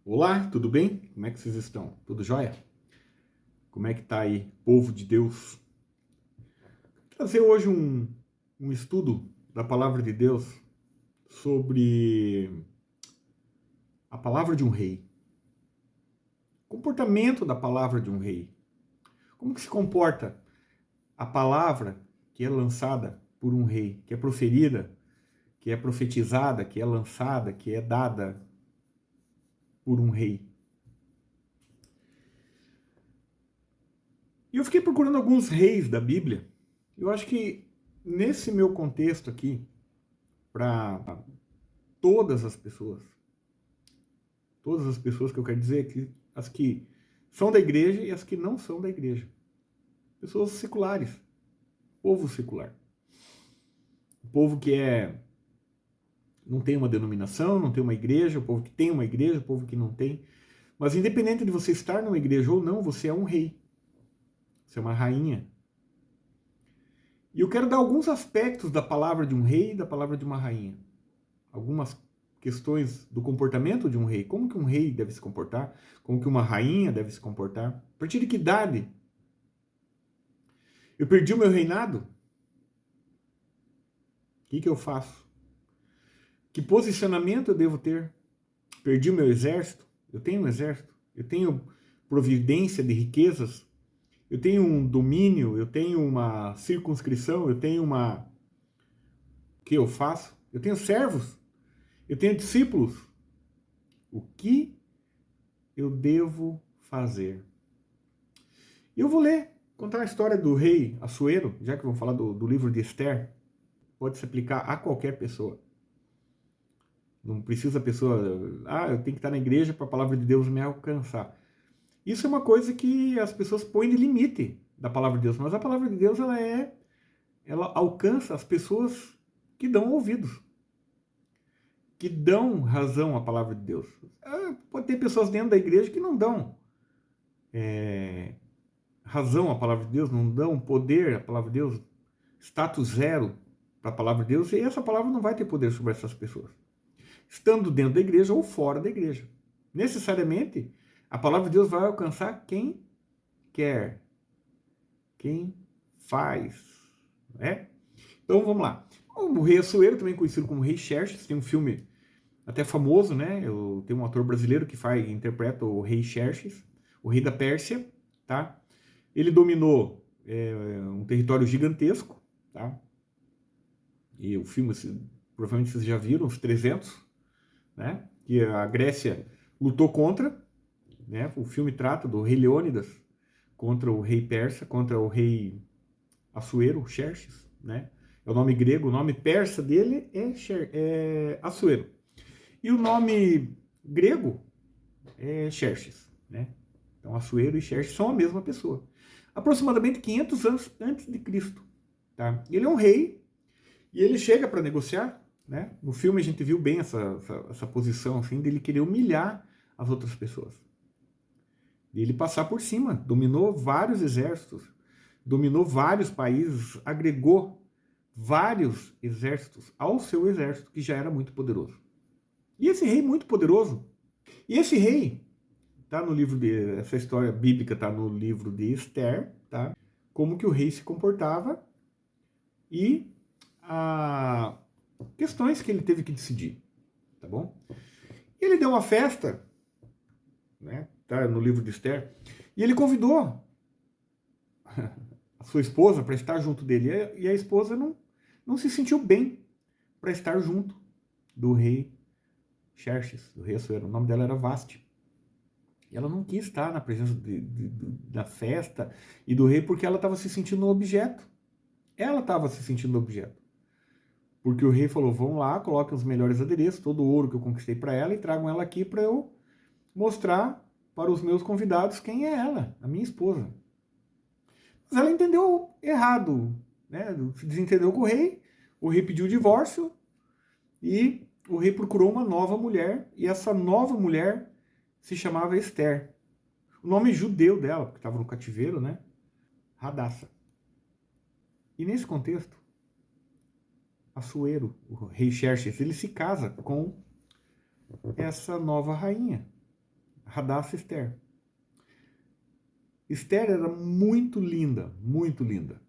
Olá, tudo bem? Como é que vocês estão? Tudo jóia? Como é que tá aí, povo de Deus? Vou trazer hoje um estudo da palavra de Deus sobre a palavra de um rei. Comportamento da palavra de um rei. Como que se comporta a palavra que é lançada por um rei, que é proferida, que é profetizada, que é lançada, que é dada por um rei? E eu fiquei procurando alguns reis da Bíblia. Eu acho que nesse meu contexto aqui, para todas as pessoas que eu quero dizer, que as que são da igreja e as que não são da igreja. Pessoas seculares, povo secular. O povo que não tem uma denominação, não tem uma igreja, o povo que tem uma igreja, o povo que não tem. Mas independente de você estar numa igreja ou não, você é um rei. Você é uma rainha. E eu quero dar alguns aspectos da palavra de um rei e da palavra de uma rainha. Algumas questões do comportamento de um rei. Como que um rei deve se comportar? Como que uma rainha deve se comportar? A partir de que idade eu perdi o meu reinado? O que eu faço? Que posicionamento eu devo ter? Perdi o meu exército? Eu tenho um exército? Eu tenho providência de riquezas? Eu tenho um domínio? Eu tenho uma circunscrição? Eu tenho uma... O que eu faço? Eu tenho servos? Eu tenho discípulos? O que eu devo fazer? E eu vou contar a história do rei Assuero, já que vamos falar do livro de Esther. Pode se aplicar a qualquer pessoa. Não precisa a pessoa, eu tenho que estar na igreja para a palavra de Deus me alcançar. Isso é uma coisa que as pessoas põem de limite da palavra de Deus, mas a palavra de Deus ela alcança as pessoas que dão ouvidos, que dão razão à palavra de Deus. Pode ter pessoas dentro da igreja que não dão razão à palavra de Deus, não dão poder à palavra de Deus, status zero para a palavra de Deus, e essa palavra não vai ter poder sobre essas pessoas, estando dentro da igreja ou fora da igreja. Necessariamente, a palavra de Deus vai alcançar quem quer, quem faz, né? Então vamos lá. O rei Assuero, também conhecido como Rei Xerxes, tem um filme até famoso, né? Tem um ator brasileiro que interpreta o Rei Xerxes, o rei da Pérsia, tá? Ele dominou um território gigantesco, tá? E o filme, provavelmente vocês já viram, os 300, né? Que a Grécia lutou contra, né? O filme trata do rei Leônidas contra o rei persa, contra o rei Assuero, Xerxes, né? É o nome grego, o nome persa dele é Assuero. E o nome grego é Xerxes, né? Então Assuero e Xerxes são a mesma pessoa. Aproximadamente 500 anos antes de Cristo, tá? Ele é um rei e ele chega para negociar, né? No filme a gente viu bem essa posição assim dele querer humilhar as outras pessoas. E ele passar por cima, dominou vários exércitos, dominou vários países, agregou vários exércitos ao seu exército, que já era muito poderoso. E esse rei muito poderoso, e esse rei, tá no livro essa história bíblica está no livro de Esther, tá? Como que o rei se comportava e questões que ele teve que decidir, tá bom? E ele deu uma festa, né? Tá no livro de Esther, e ele convidou a sua esposa para estar junto dele, e a esposa não se sentiu bem para estar junto do rei Xerxes, do rei Assuero. O nome dela era Vasti. E ela não quis estar na presença da festa e do rei porque ela estava se sentindo um objeto. Ela estava se sentindo um objeto. Porque o rei falou, vão lá, coloquem os melhores adereços, todo o ouro que eu conquistei para ela e tragam ela aqui para eu mostrar para os meus convidados quem é ela, a minha esposa. Mas ela entendeu errado, né? Se desentendeu com o rei pediu o divórcio e o rei procurou uma nova mulher e essa nova mulher se chamava Esther. O nome judeu dela, porque estava no cativeiro, né? Radassa. E nesse contexto, Assuero, o rei Xerxes, ele se casa com essa nova rainha. Hadassah Esther. Esther era muito linda, muito linda.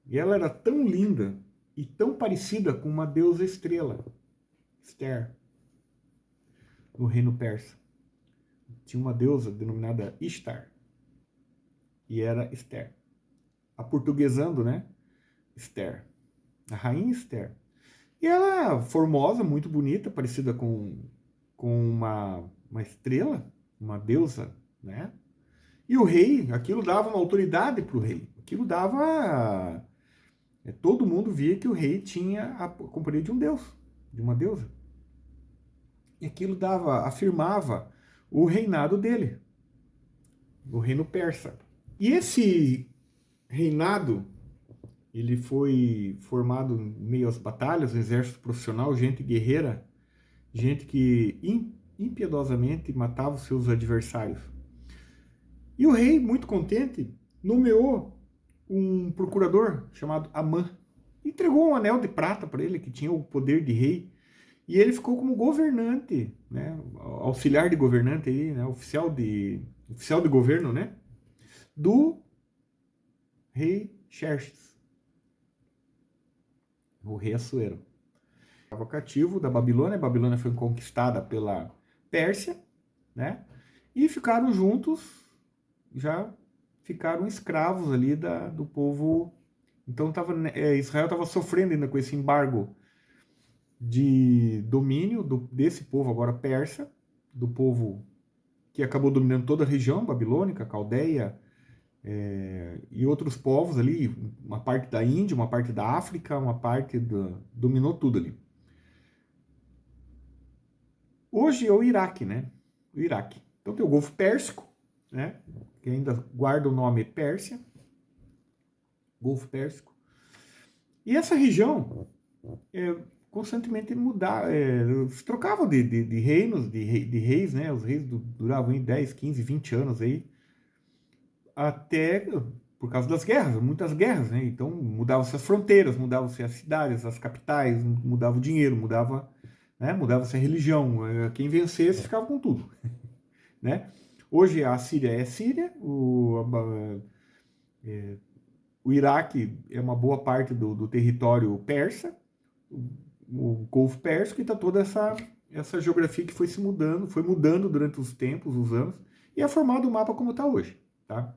E ela era tão linda e tão parecida com uma deusa estrela, Esther, no reino persa. Tinha uma deusa denominada Ishtar, e era Esther. Aportuguesando, né? Esther, a rainha Esther. E ela, formosa, muito bonita, parecida com uma estrela, uma deusa, né? E o rei, aquilo dava uma autoridade para o rei. Aquilo dava. Todo mundo via que o rei tinha a companhia de um deus, de uma deusa. E aquilo afirmava o reinado dele, o reino persa. E esse reinado, ele foi formado em meio às batalhas, um exército profissional, gente guerreira, gente que impiedosamente matava os seus adversários. E o rei, muito contente, nomeou um procurador chamado Amã. Entregou um anel de prata para ele, que tinha o poder de rei. E ele ficou como governante, né? Auxiliar de governante aí, né? Oficial de governo, né? Do rei Xerxes, o rei Assuero. Estava cativo da Babilônia. A Babilônia foi conquistada pela Pérsia, né? E ficaram juntos, já ficaram escravos ali do povo. Então Israel estava sofrendo ainda com esse embargo de domínio desse povo agora persa, do povo que acabou dominando toda a região babilônica, Caldeia, e outros povos ali, uma parte da Índia, uma parte da África, uma parte dominou tudo ali. Hoje é o Iraque, né? O Iraque. Então tem o Golfo Pérsico, né? Que ainda guarda o nome Pérsia, Golfo Pérsico. E essa região constantemente se trocavam de reinos, de reis, né? Os reis duravam em 10, 15, 20 anos aí, até por causa das guerras, muitas guerras, né? Então mudavam-se as fronteiras, mudavam-se as cidades, as capitais, mudava o dinheiro, mudava-se a religião. Quem vencesse ficava com tudo, né? Hoje a Síria é Síria, o Iraque é uma boa parte do território persa, o Golfo Pérsico, e está toda essa geografia que foi mudando durante os tempos, os anos, e é formado o mapa como está hoje, tá?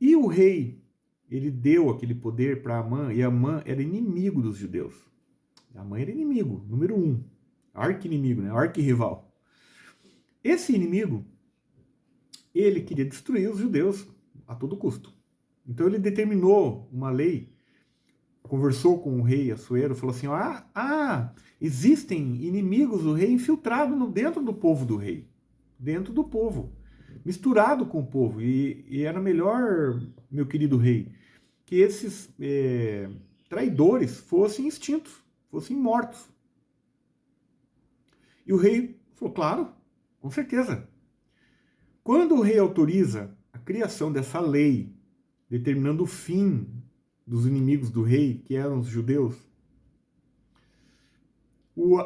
E o rei, ele deu aquele poder para Amã, e Amã era inimigo dos judeus. Amã era inimigo, número 1, arqui-inimigo, né? Arqui-rival. Esse inimigo, ele queria destruir os judeus a todo custo. Então ele determinou uma lei, conversou com o rei Assuero, falou assim: existem inimigos do rei infiltrados dentro do povo do rei, dentro do povo, misturado com o povo. E era melhor, meu querido rei, que esses traidores fossem extintos, fossem mortos. E o rei falou: claro, com certeza. Quando o rei autoriza a criação dessa lei, determinando o fim dos inimigos do rei, que eram os judeus, o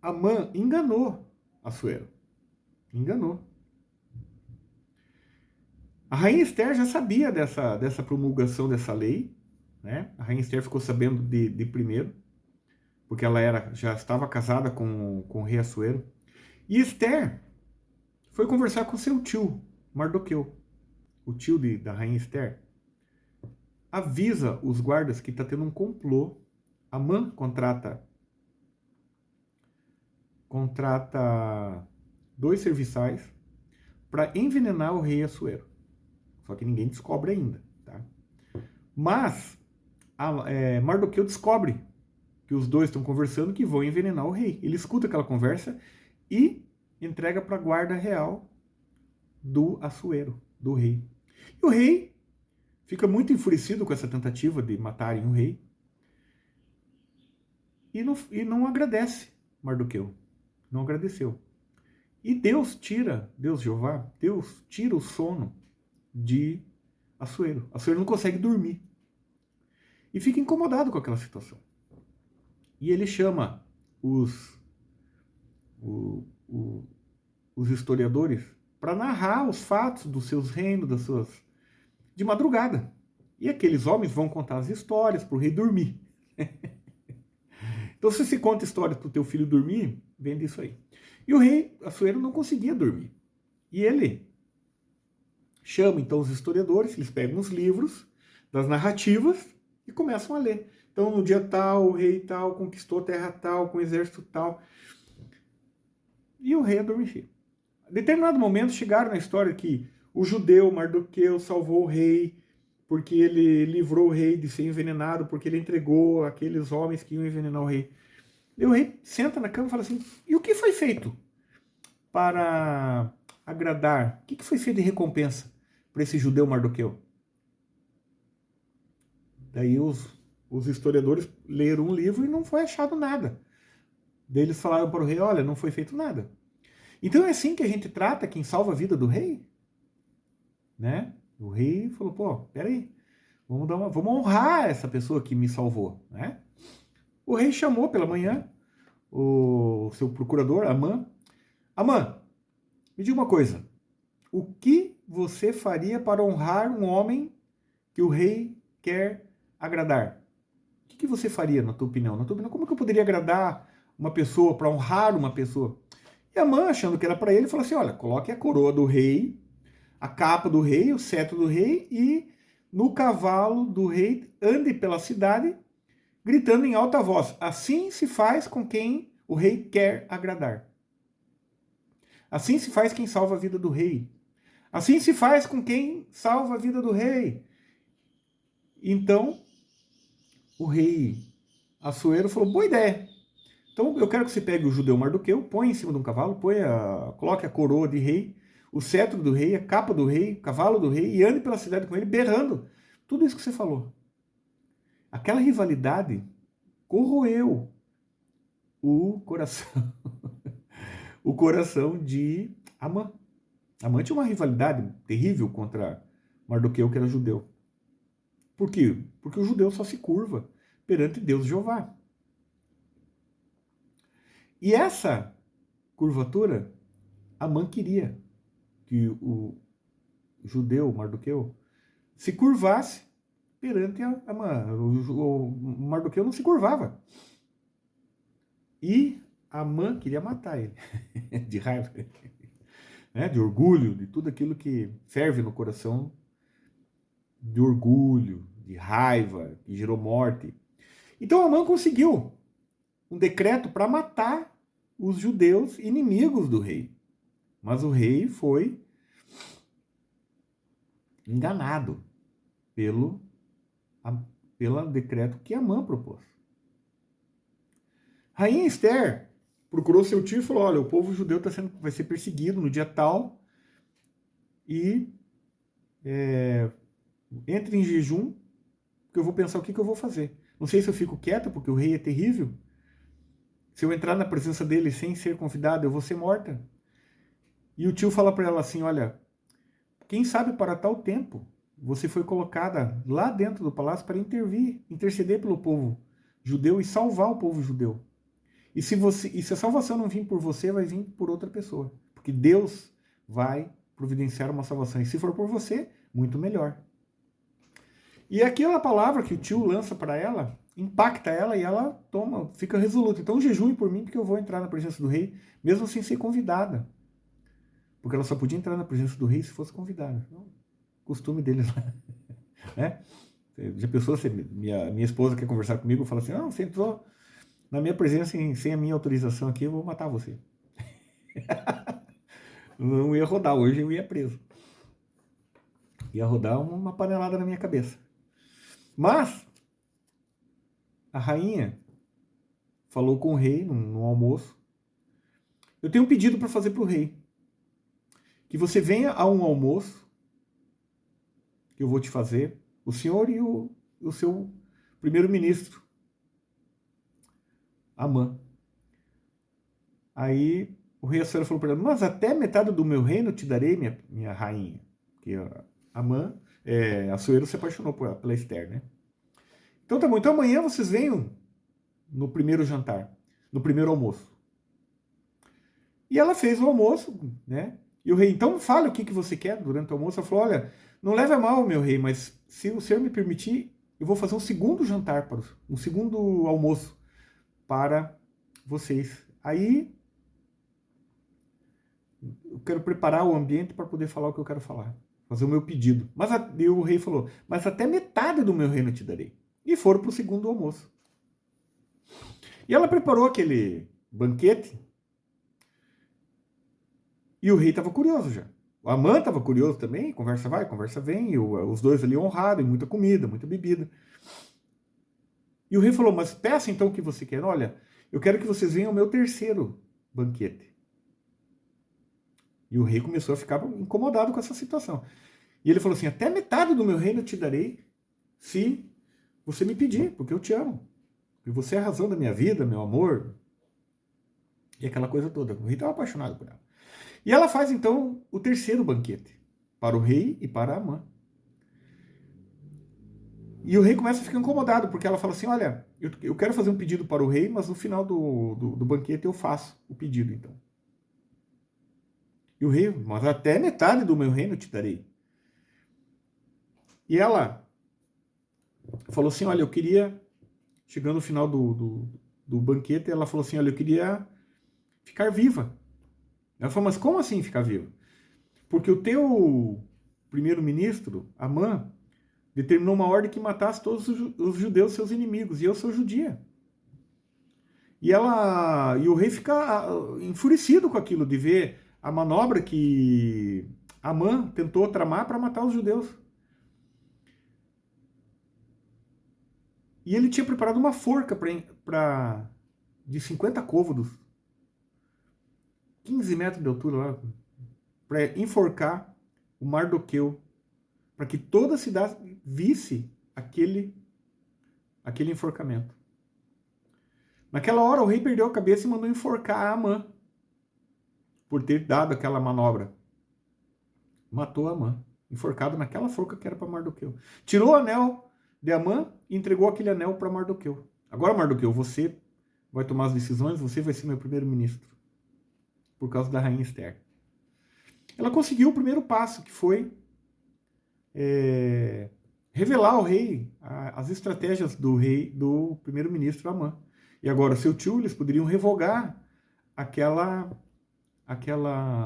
Amã enganou Assuero. Enganou. A rainha Esther já sabia dessa promulgação dessa lei, né? A rainha Esther ficou sabendo de primeiro, porque ela já estava casada com o rei Assuero. E Esther foi conversar com seu tio, Mardoqueu, o tio da rainha Esther. Avisa os guardas que está tendo um complô. Amã contrata 2 serviçais para envenenar o rei Assuero. Só que ninguém descobre ainda, tá? Mas Mardoqueu descobre que os dois estão conversando, que vão envenenar o rei. Ele escuta aquela conversa e entrega para a guarda real do Assuero, do rei. E o rei fica muito enfurecido com essa tentativa de matarem o rei e não agradece Mardoqueu. Não agradeceu. E Deus Jeová, Deus tira o sono de Assuero. Assuero não consegue dormir. E fica incomodado com aquela situação. E ele chama os historiadores para narrar os fatos dos seus reinos, de madrugada. E aqueles homens vão contar as histórias para o rei dormir. Então, se você conta histórias para o teu filho dormir, vem disso aí. E o rei Assuero não conseguia dormir. E ele chama então os historiadores, eles pegam os livros das narrativas e começam a ler. Então, no dia tal, o rei tal conquistou terra tal, com exército tal. E o rei adormecia. Em determinado momento chegaram na história que o judeu Mardoqueu salvou o rei, porque ele livrou o rei de ser envenenado, porque ele entregou aqueles homens que iam envenenar o rei. E o rei senta na cama e fala assim, e o que foi feito para agradar? O que foi feito de recompensa para esse judeu Mardoqueu? Daí os historiadores leram um livro e não foi achado nada. Daí eles falaram para o rei, olha, não foi feito nada. Então é assim que a gente trata quem salva a vida do rei? Né? O rei falou, pô, peraí, vamos honrar essa pessoa que me salvou. Né? O rei chamou pela manhã o seu procurador, Amã. Amã, me diga uma coisa, o que você faria para honrar um homem que o rei quer agradar? O que você faria, na tua opinião? Na tua opinião, como que eu poderia agradar uma pessoa, para honrar uma pessoa? E Amã, achando que era para ele, falou assim, olha, coloque a coroa do rei, a capa do rei, o cetro do rei, e no cavalo do rei ande pela cidade, gritando em alta voz, assim se faz com quem o rei quer agradar. Assim se faz quem salva a vida do rei. Assim se faz com quem salva a vida do rei. Então, o rei Assuero falou, boa ideia. Então, eu quero que você pegue o judeu Mardoqueu, põe em cima de um cavalo, coloque a coroa de rei, o cetro do rei, a capa do rei, o cavalo do rei, e ande pela cidade com ele, berrando. Tudo isso que você falou. Aquela rivalidade corroeu o coração, o coração de Amã. Amã tinha uma rivalidade terrível contra Mardoqueu, que era judeu. Por quê? Porque o judeu só se curva perante Deus Jeová. E essa curvatura, Amã queria que o judeu Mardoqueu se curvasse perante Amã. O Mardoqueu não se curvava. E Amã queria matar ele, de raiva, né? De orgulho, de tudo aquilo que ferve no coração, de orgulho, de raiva, que gerou morte. Então Amã conseguiu um decreto para matar os judeus inimigos do rei. Mas o rei foi enganado pelo decreto que Amã propôs. Rainha Esther procurou seu tio e falou, olha, o povo judeu vai ser perseguido no dia tal e entre em jejum, que eu vou pensar o que eu vou fazer. Não sei se eu fico quieta, porque o rei é terrível. Se eu entrar na presença dele sem ser convidado, eu vou ser morta. E o tio fala para ela assim, olha, quem sabe para tal tempo você foi colocada lá dentro do palácio para interceder pelo povo judeu e salvar o povo judeu. E se a salvação não vir por você, vai vir por outra pessoa. Porque Deus vai providenciar uma salvação. E se for por você, muito melhor. E aquela palavra que o tio lança para ela, impacta ela e ela fica resoluta. Então jejue por mim, porque eu vou entrar na presença do rei, mesmo sem ser convidada. Porque ela só podia entrar na presença do rei se fosse convidada. Então, costume deles lá. Né? Já pensou, se minha esposa quer conversar comigo, fala assim, não, você entrou na minha presença sem a minha autorização aqui, eu vou matar você. Não ia rodar, hoje eu ia preso. Ia rodar uma panelada na minha cabeça. Mas a rainha falou com o rei num almoço. Eu tenho um pedido para fazer para o rei. Que você venha a um almoço que eu vou te fazer, o senhor e o seu primeiro-ministro, Amã. Aí o rei Assuero falou para ela, mas até metade do meu reino te darei, minha rainha. Porque Amã, Assuero se apaixonou pela Esther, né? Então tá bom, então amanhã vocês venham no primeiro jantar, no primeiro almoço. E ela fez o almoço, né? E o rei, então fale o que você quer durante o almoço. Ela falou, olha, não leve a mal, meu rei, mas se o senhor me permitir, eu vou fazer um segundo jantar, um segundo almoço para vocês. Aí eu quero preparar o ambiente para poder falar o que eu quero falar, fazer o meu pedido. E o rei falou, mas até metade do meu reino te darei. E foram para o segundo almoço. E ela preparou aquele banquete e o rei estava curioso já. O Amã estava curioso também, conversa vai, conversa vem, os dois ali honrados, e muita comida, muita bebida. E o rei falou, mas peça então o que você quer. Olha, eu quero que vocês venham ao meu terceiro banquete. E o rei começou a ficar incomodado com essa situação. E ele falou assim, até metade do meu reino eu te darei se você me pedir, porque eu te amo. E você é a razão da minha vida, meu amor. E aquela coisa toda. O rei estava apaixonado por ela. E ela faz então o terceiro banquete para o rei e para a Amã. E o rei começa a ficar incomodado, porque ela fala assim, olha, eu quero fazer um pedido para o rei, mas no final do banquete eu faço o pedido, então. E o rei, mas até metade do meu reino eu te darei. E ela falou assim, olha, eu queria, chegando no final do banquete, ela falou assim, olha, eu queria ficar viva. Ela falou, mas como assim ficar viva? Porque o teu primeiro-ministro, Amã, determinou uma ordem que matasse todos os judeus, seus inimigos, e eu sou judia. E o rei fica enfurecido com aquilo, de ver a manobra que Amã tentou tramar para matar os judeus. E ele tinha preparado uma forca de 50 côvados, 15 metros de altura, para enforcar o Mardoqueu, para que toda a cidade visse aquele enforcamento. Naquela hora, o rei perdeu a cabeça e mandou enforcar a Amã, por ter dado aquela manobra. Matou a Amã, enforcado naquela forca que era para Mardoqueu. Tirou o anel de Amã e entregou aquele anel para Mardoqueu. Agora, Mardoqueu, você vai tomar as decisões, você vai ser meu primeiro-ministro. Por causa da rainha Esther. Ela conseguiu o primeiro passo, que foi revelar ao rei as estratégias do rei, do primeiro-ministro Amã. E agora, seu tio, eles poderiam revogar aquela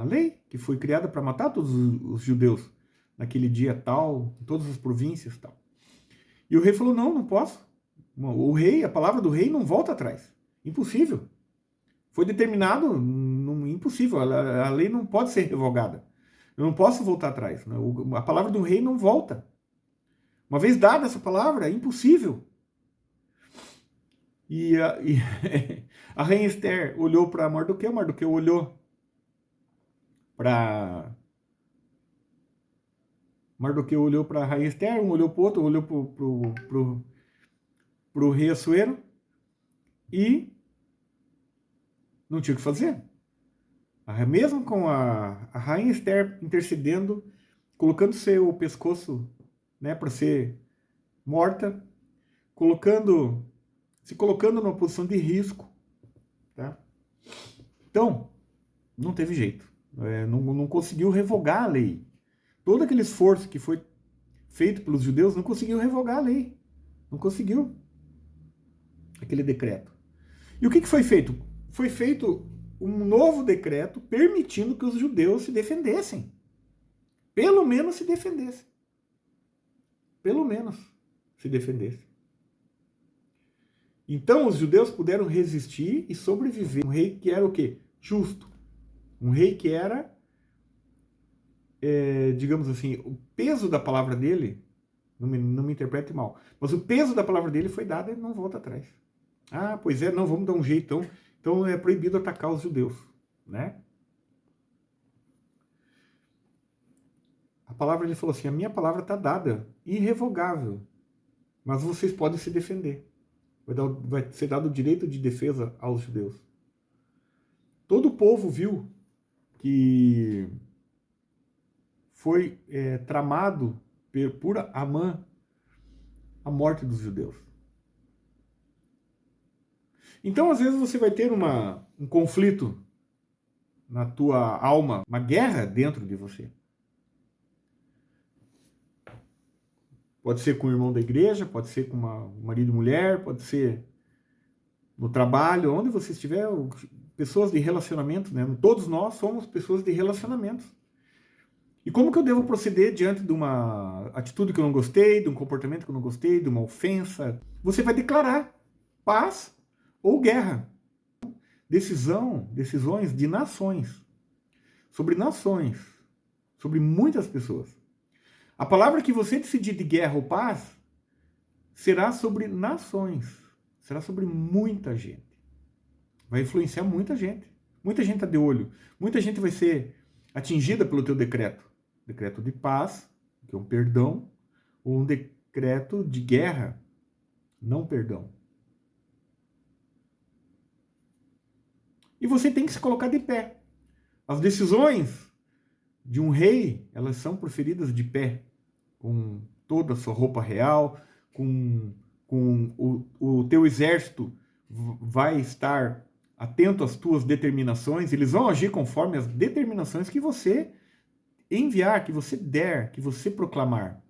lei que foi criada para matar todos os judeus naquele dia tal, em todas as províncias tal. E o rei falou, não posso. A palavra do rei não volta atrás. Impossível. Foi determinado, impossível. A lei não pode ser revogada. Eu não posso voltar atrás. A palavra do rei não volta. Uma vez dada essa palavra, é impossível. E a rainha Esther olhou para Mardoqueu olhou para a rainha Esther, um olhou para o outro, olhou para o rei Assuero e não tinha o que fazer. Mesmo com a rainha Esther intercedendo, colocando seu pescoço, né, para ser morta, se colocando numa posição de risco, tá? Então, não teve jeito. Não conseguiu revogar a lei. Todo aquele esforço que foi feito pelos judeus não conseguiu revogar a lei. Não conseguiu aquele decreto. E o que foi feito? Foi feito um novo decreto permitindo que os judeus se defendessem. Pelo menos se defendessem. Pelo menos se defendessem. Então os judeus puderam resistir e sobreviver. Um rei que era o quê? Justo. Um rei que era, digamos assim, o peso da palavra dele, não me interprete mal, mas o peso da palavra dele foi dado e não volta atrás. Ah, pois é, não, vamos dar um jeito, então é proibido atacar os judeus, né? A palavra, ele falou assim, a minha palavra está dada, irrevogável, mas vocês podem se defender. Vai ser dado o direito de defesa aos judeus. Todo o povo viu que foi tramado por Amã a morte dos judeus. Então, às vezes, você vai ter um conflito na tua alma uma guerra dentro de você. Pode ser com o irmão da igreja, pode ser com um marido e mulher, pode ser no trabalho, onde você estiver, pessoas de relacionamento, né? Todos nós somos pessoas de relacionamentos. E como que eu devo proceder diante de uma atitude que eu não gostei, de um comportamento que eu não gostei, de uma ofensa? Você vai declarar paz ou guerra. Decisões de nações, sobre muitas pessoas. A palavra que você decidir de guerra ou paz será sobre nações, será sobre muita gente. Vai influenciar muita gente. Muita gente está de olho. Muita gente vai ser atingida pelo teu decreto. Decreto de paz, que é um perdão, ou um decreto de guerra, não perdão. E você tem que se colocar de pé. As decisões de um rei, elas são proferidas de pé, com toda a sua roupa real, com o teu exército vai estar atento às tuas determinações, eles vão agir conforme as determinações que você enviar, que você der, que você proclamar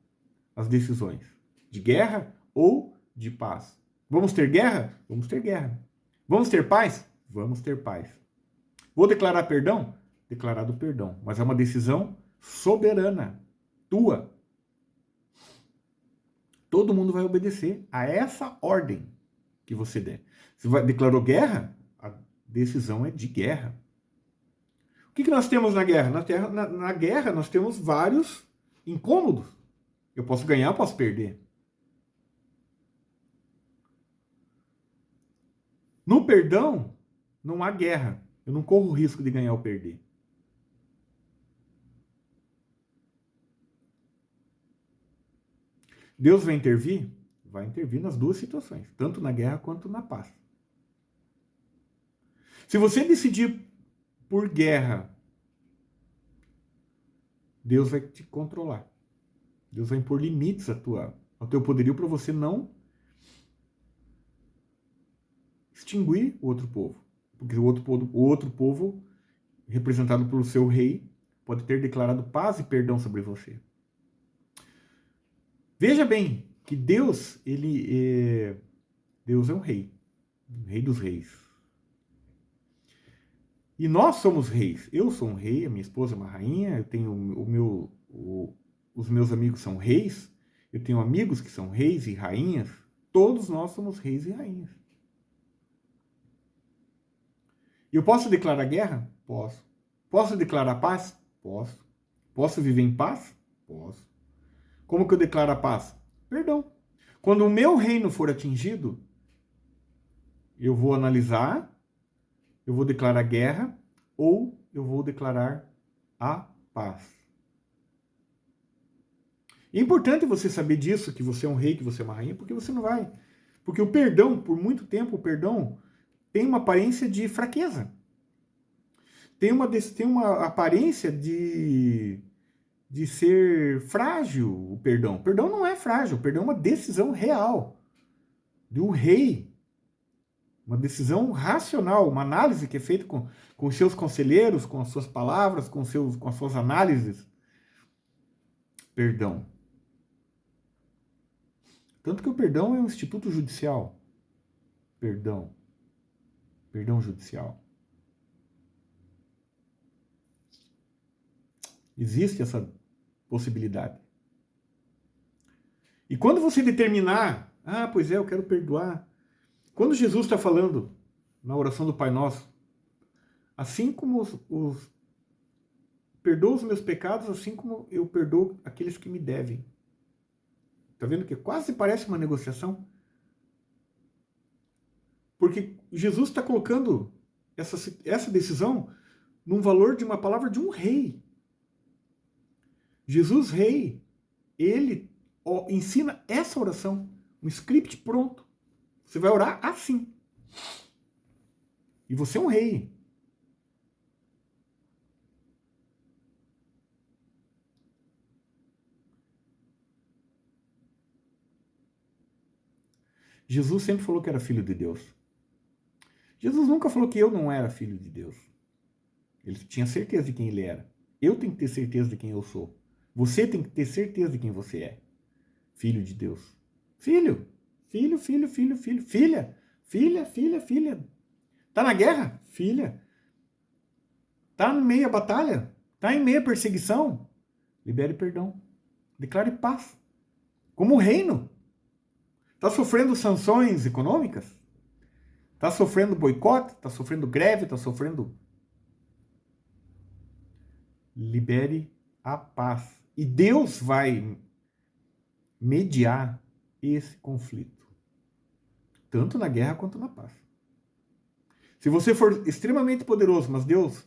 as decisões de guerra ou de paz. Vamos ter guerra? Vamos ter guerra. Vamos ter paz? Vamos ter paz. Vou declarar perdão? Declarado perdão. Mas é uma decisão soberana, tua. Todo mundo vai obedecer a essa ordem que você der. Se declarou guerra, a decisão é de guerra. O que nós temos na guerra? Na guerra nós temos vários incômodos. Eu posso ganhar, posso perder. No perdão, não há guerra. Eu não corro o risco de ganhar ou perder. Deus vai intervir? Vai intervir nas duas situações, tanto na guerra quanto na paz. Se você decidir por guerra, Deus vai te controlar. Deus vai impor limites ao teu poderio para você não extinguir o outro povo. Porque o outro povo, representado pelo seu rei, pode ter declarado paz e perdão sobre você. Veja bem que Deus, Deus é um rei dos reis. E nós somos reis. Eu sou um rei, a minha esposa é uma rainha, eu tenho os meus amigos são reis, eu tenho amigos que são reis e rainhas. Todos nós somos reis e rainhas. Eu posso declarar guerra? Posso. Posso declarar paz? Posso. Posso viver em paz? Posso. Como que eu declaro a paz? Perdão. Quando o meu reino for atingido, eu vou analisar, eu vou declarar guerra ou eu vou declarar a paz. É importante você saber disso, que você é um rei, que você é uma rainha, porque você não vai. Porque o perdão, por muito tempo, o perdão tem uma aparência de fraqueza. Tem uma aparência de ser frágil o perdão. O perdão não é frágil, o perdão é uma decisão real do rei. Uma decisão racional, uma análise que é feita com os seus conselheiros, com as suas palavras, com as suas análises. Perdão. Tanto que o perdão é um instituto judicial. Perdão. Perdão judicial. Existe essa possibilidade. E quando você determinar, pois é, eu quero perdoar. Quando Jesus está falando na oração do Pai Nosso, assim como perdoo os meus pecados, assim como eu perdoo aqueles que me devem. Está vendo que quase parece uma negociação? Porque Jesus está colocando essa decisão num valor de uma palavra de um rei. Jesus, rei, ele ensina essa oração, um script pronto. Você vai orar assim. E você é um rei. Jesus sempre falou que era filho de Deus. Jesus nunca falou que eu não era filho de Deus. Ele tinha certeza de quem ele era. Eu tenho que ter certeza de quem eu sou. Você tem que ter certeza de quem você é. Filho de Deus. Filho. Filho, filho, filho, filho. Filha. Filha, filha, filha. Tá na guerra? Filha. Tá no meio da batalha? Tá em meio à perseguição? Libere perdão. Declare paz. Como reino. Tá sofrendo sanções econômicas? Tá sofrendo boicote? Tá sofrendo greve? Tá sofrendo... Libere a paz. E Deus vai mediar esse conflito. Tanto na guerra quanto na paz. Se você for extremamente poderoso, mas Deus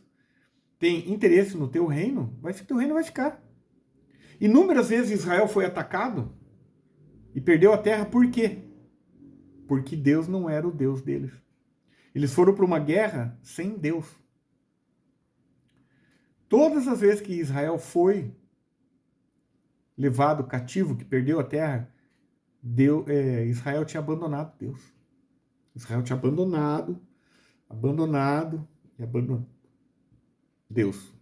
tem interesse no teu reino, teu reino vai ficar. Inúmeras vezes Israel foi atacado e perdeu a terra, por quê? Porque Deus não era o Deus deles. Eles foram para uma guerra sem Deus. Todas as vezes que Israel foi levado cativo, que perdeu a terra, Israel tinha abandonado Deus. Israel tinha abandonado e abandonado. Deus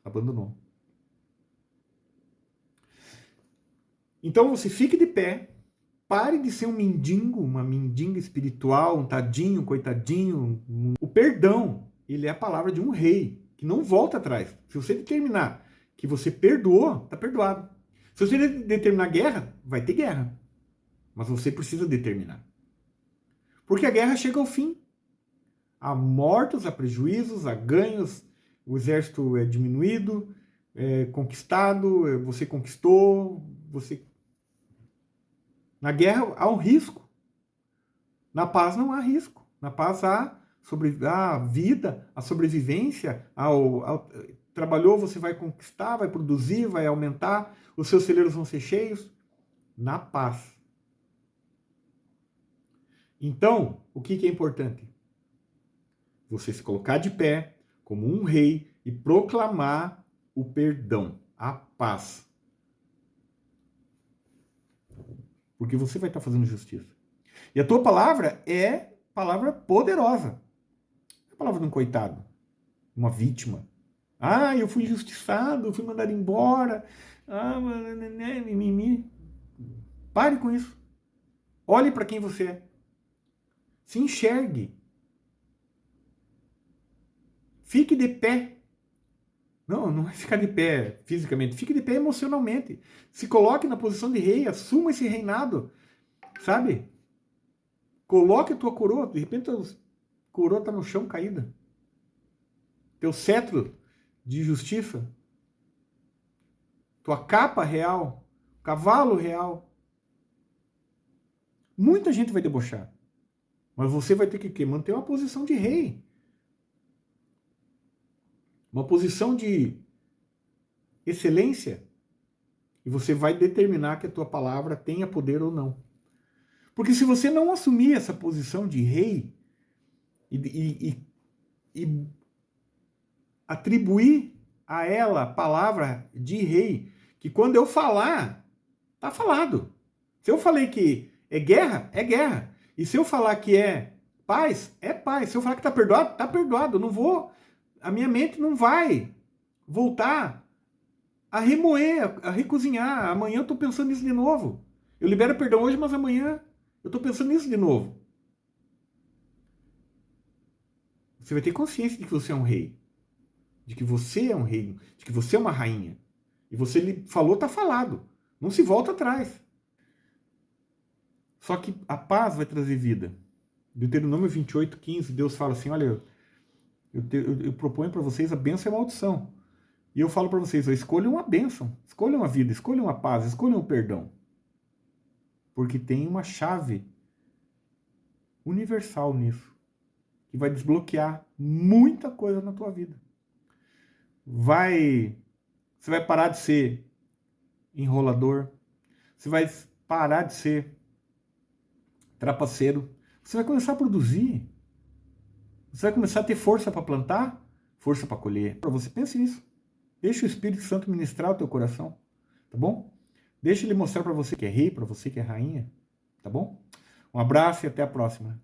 abandonou. Então você fique de pé, pare de ser um mendigo, uma mendiga espiritual, um tadinho, um coitadinho. O perdão, ele é a palavra de um rei, que não volta atrás. Se você determinar que você perdoou, está perdoado. Se você determinar guerra, vai ter guerra. Mas você precisa determinar. Porque a guerra chega ao fim. Há mortos, há prejuízos, há ganhos, o exército é diminuído, é conquistado, você conquistou, você... Na guerra há um risco. Na paz não há risco. Na paz há a vida, a sobrevivência, trabalhou, você vai conquistar, vai produzir, vai aumentar, os seus celeiros vão ser cheios. Na paz. Então, o que é importante? Você se colocar de pé como um rei e proclamar o perdão, a paz. Porque você vai estar fazendo justiça. E a tua palavra é palavra poderosa. Não é a palavra de um coitado, uma vítima. Ah, eu fui injustiçado, eu fui mandado embora. Ah, mimimi. Pare com isso. Olhe para quem você é. Se enxergue. Fique de pé. Não é ficar de pé fisicamente. Fique de pé emocionalmente. Se coloque na posição de rei. Assuma esse reinado. Sabe? Coloque a tua coroa. De repente a coroa está no chão caída. Teu cetro de justiça. Tua capa real. Cavalo real. Muita gente vai debochar. Mas você vai ter que manter uma posição de rei. Uma posição de excelência. E você vai determinar que a tua palavra tenha poder ou não. Porque se você não assumir essa posição de rei e atribuir a ela a palavra de rei, que quando eu falar, tá falado. Se eu falei que é guerra, é guerra. E se eu falar que é paz, é paz. Se eu falar que tá perdoado, tá perdoado. Eu não vou... A minha mente não vai voltar a remoer, a recozinhar. Amanhã eu estou pensando nisso de novo. Eu libero perdão hoje, mas amanhã eu estou pensando nisso de novo. Você vai ter consciência de que você é um rei. De que você é um rei. De que você é uma rainha. E você falou, está falado. Não se volta atrás. Só que a paz vai trazer vida. Deuteronômio 28:15, Deus fala assim, olha... Eu proponho para vocês a bênção e a maldição. E eu falo para vocês, escolham uma bênção, escolham a vida, escolham a paz, escolham o perdão. Porque tem uma chave universal nisso, que vai desbloquear muita coisa na tua vida. Você vai parar de ser enrolador, você vai parar de ser trapaceiro, você vai começar a produzir. Você vai começar a ter força para plantar, força para colher. Você pense nisso. Deixa o Espírito Santo ministrar o teu coração, tá bom? Deixa ele mostrar para você que é rei, para você que é rainha, tá bom? Um abraço e até a próxima.